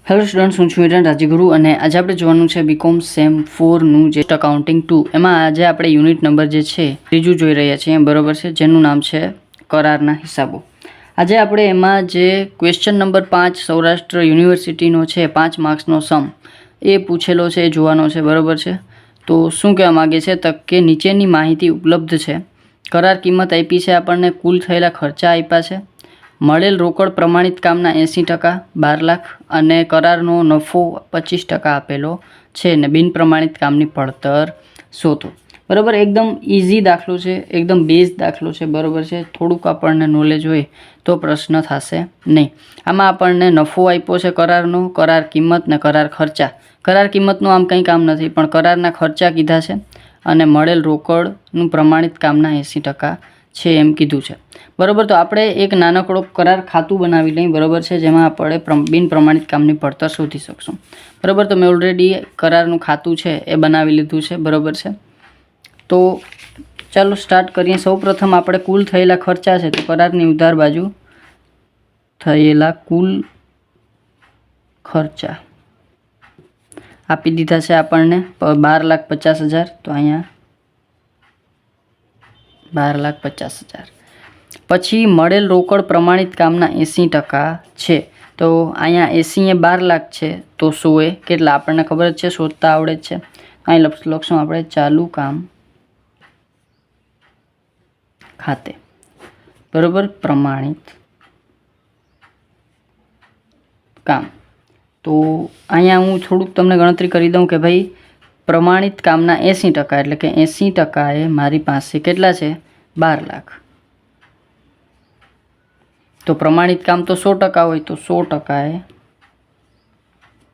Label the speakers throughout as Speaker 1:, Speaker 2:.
Speaker 1: Hello students, હું છું હિરેન રાજ્યગુરુ અને આજે આપણે જોવાનું છે બીકોમ સેમ 4નું જે અકાઉન્ટિંગ 2 એમાં આજે આપણે યુનિટ નંબર જે છે ત્રીજું જોઈ રહ્યા છીએ, બરાબર છે, જેનું નામ છે કરારના હિસાબો. આજે આપણે એમાં જે ક્વેશ્ચન નંબર 5 સૌરાષ્ટ્ર યુનિવર્સિટીનો છે 5 માર્ક્સનો સમ એ પૂછેલો છે એ જોવાનો છે, બરાબર છે. તો શું કહેવા માગે છે તો કે નીચેની માહિતી ઉપલબ્ધ છે. કરાર કિંમત આપી છે, આપણને કુલ થયેલા ખર્ચા આપ્યા છે, મળેલ રોકડ પ્રમાણિત કામના 80%, 12 લાખ અને કરારનો નફો 25% આપેલો છે ને બિન પ્રમાણિત કામની પડતર શોધો. બરાબર, એકદમ ઇઝી દાખલો છે, એકદમ બેઝ દાખલો છે, બરાબર છે. થોડુંક આપણને નોલેજ હોય તો પ્રશ્ન થશે નહીં. આમાં આપણને નફો આપ્યો છે કરારનો, કરાર કિંમત ને કરાર ખર્ચા. કરાર કિંમતનું આમ કંઈ કામ નથી, પણ કરારના ખર્ચા કીધા છે અને મળેલ રોકડનું પ્રમાણિત કામના 80% છે એમ કીધું છે, બરાબર. તો આપણે એક નાનકડો કરાર ખાતું બનાવી લઈએ, બરાબર છે, જેમાં આપણે બિન પ્રમાણિત કામની પડતર શોધી શકશું, બરાબર. તો મેં ઓલરેડી કરારનું ખાતું છે એ બનાવી લીધું છે, બરાબર છે. તો ચાલો સ્ટાર્ટ કરીએ. સૌપ્રથમ આપણે કુલ થયેલા ખર્ચા છે તો કરારની ઉધાર બાજુ થયેલા કુલ ખર્ચા આપી દીધા છે આપણને 12,50,000. તો અહીંયા 12,50,000. પછી મળેલ રોકડ પ્રમાણિત કામના 80% છે. તો અહીંયા 80 એ 12 લાખ છે, તો 100 એ કેટલા આપણને ખબર જ છે, શોધતા આવડે જ છે. અહીં લખશું આપણે ચાલુ કામ ખાતે, બરાબર, પ્રમાણિત કામ. તો અહીંયા હું થોડુંક તમને ગણતરી કરી દઉં કે ભાઈ પ્રમાણિત કામના 80%, એટલે કે 80% એ મારી પાસે કેટલા છે, 12 લાખ. તો પ્રમાણિત કામ તો 100% હોય, તો 100% એ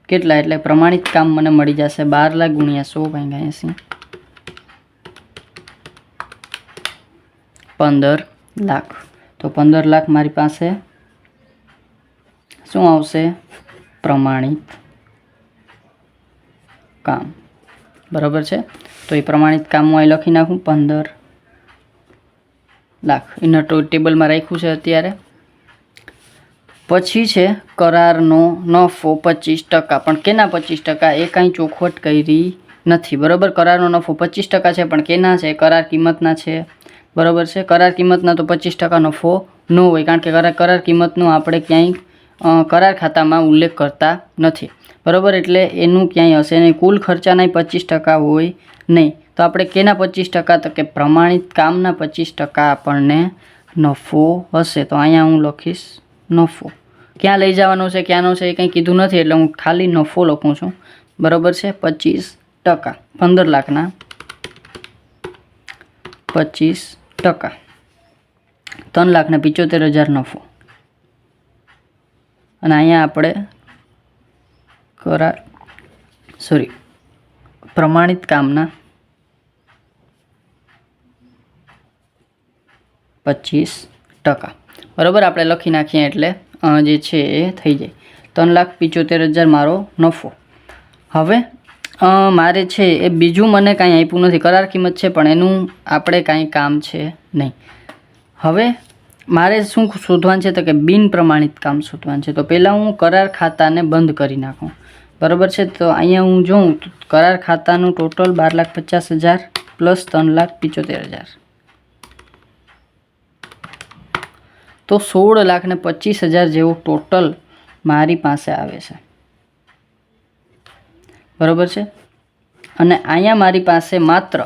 Speaker 1: કેટલા, એટલે પ્રમાણિત કામ મને મળી જશે 12 લાખ ગુણ્યા 100 ભાગ્યા 80, 15 લાખ. તો 15 લાખ મારી પાસે શું આવશે, પ્રમાણિત કામ, બરાબર છે. તો એ પ્રમાણિત કામ હું અહીં લખી નાખું 15 લાખ, એના ટેબલમાં રાખ્યું છે અત્યારે. પછી છે કરારનો નફો 25%, પણ કેના 25%, એ કાંઈ ચોખવટ કરી નથી, બરાબર. કરારનો નફો 25% છે, પણ કેના છે, કરાર કિંમતના છે, બરાબર છે. કરાર કિંમતના તો 25% નફો ન હોય, કારણ કે કરાર કિંમતનો આપણે ક્યાંય કરાર ખાતામાં ઉલ્લેખ કરતા નથી, બરાબર. એટલે એનું ક્યાંય હશે નહીં. કુલ ખર્ચાના 25% હોય નહીં. તો આપણે કેના 25%, તો કે પ્રમાણિત કામના 25% આપણને નફો હશે. તો અહીંયા હું લખીશ નફો. ક્યાં લઈ જવાનો છે, ક્યાંનો છે, એ કંઈ કીધું નથી, એટલે હું ખાલી નફો લખું છું, બરાબર છે. 25%, 15 લાખના 25%, 3,75,000 નફો. અને અહીંયા આપણે પ્રમાણિત કામના 25%, બરાબર. આપણે લખી નાખીએ એટલે જે છે એ થઈ જાય 3,75,000 મારો નફો. હવે મારે છે એ બીજું મને કાંઈ આપ્યું નથી, કરાર કિંમત છે પણ એનું આપણે કાંઈ કામ છે નહીં. હવે મારે શું શોધવાનું છે, તો કે બિન પ્રમાણિત કામ શોધવાનું છે. તો પહેલાં હું કરાર ખાતાને બંધ કરી નાખું, બરાબર છે. તો અહીંયા હું જોઉં તો કરાર ખાતાનું ટોટલ 12,50,000 પ્લસ 3,75,000, તો 16,25,000 જેવું ટોટલ મારી પાસે આવે છે, બરાબર છે. અને અહીંયા મારી પાસે માત્ર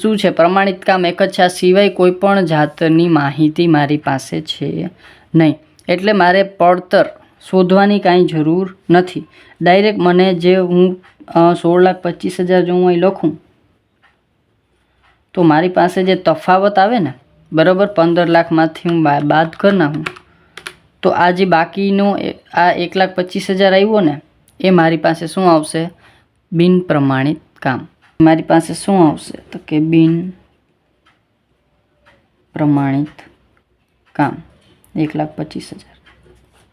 Speaker 1: શું છે, પ્રમાણિત કામ એક જ છે, આ સિવાય કોઈ પણ જાતની માહિતી મારી પાસે છે નહીં. એટલે મારે પડતર શોધવાની કાંઈ જરૂર નથી. ડાયરેક્ટ મને જે હું 16,25,000 જો હું અહીં લખું તો મારી પાસે જે તફાવત આવે ને, બરાબર, 15 લાખમાંથી હું બાદ કરી નાખું તો આ જે બાકીનો આ 1,25,000 આવ્યો ને, એ મારી પાસે શું આવશે, બિન પ્રમાણિત કામ. મારી પાસે શું આવશે, તો કે બિન પ્રમાણિત કામ 1,25,000,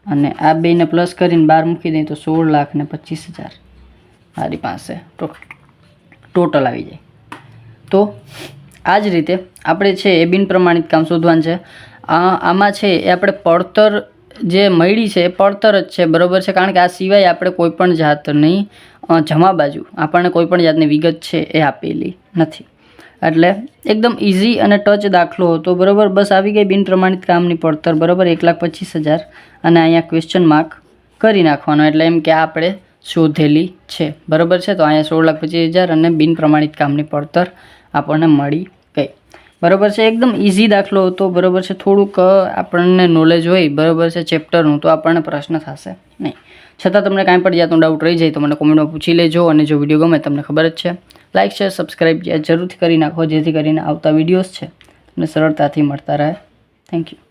Speaker 1: અને આ બેને પ્લસ કરીને 12 મૂકી દઈએ તો 16,25,000 મારી પાસે ટોટલ આવી જાય. તો આ જ રીતે આપણે છે એ બિન પ્રમાણિત કામ શોધવાનું છે. આમાં છે એ આપણે પડતર જે મળી છે એ પડતર જ છે, બરાબર છે, કારણ કે આ સિવાય આપણે કોઈ પણ જાતની જમા બાજુ આપણને કોઈ પણ જાતની વિગત છે એ આપેલી નથી. એટલે એકદમ ઇઝી અને ટચ દાખલો હતો, બરાબર. બસ આવી ગઈ બિન પ્રમાણિત કામની પડતર, બરાબર, 1,25,000 અને અહીંયા ક્વેશ્ચન માર્ક કરી નાખવાનો, એટલે એમ કે આપણે શોધેલી છે, બરાબર છે. તો અહીંયા 16,25,000 અને બિન પ્રમાણિત કામની પડતર આપણને મળી ગઈ, બરાબર છે. એકદમ ઇઝી દાખલો હતો, બરાબર છે. થોડુંક આપણને નોલેજ હોય, બરાબર છે, ચેપ્ટરનું, તો આપણને પ્રશ્ન થશે નહીં. છતાં તમને કાંઈ પણ જાતનો ડાઉટ રહી જાય તો મને કોમેન્ટમાં પૂછી લેજો, અને જો વિડીયો ગમે તમને ખબર જ છે, લાઇક શેર સબસ્ક્રાઈબ જરૂરથી કરી નાખો, જેથી કરીને આવતા વિડીયોઝ છે તમને સરળતાથી મળતા રહે. Thank you.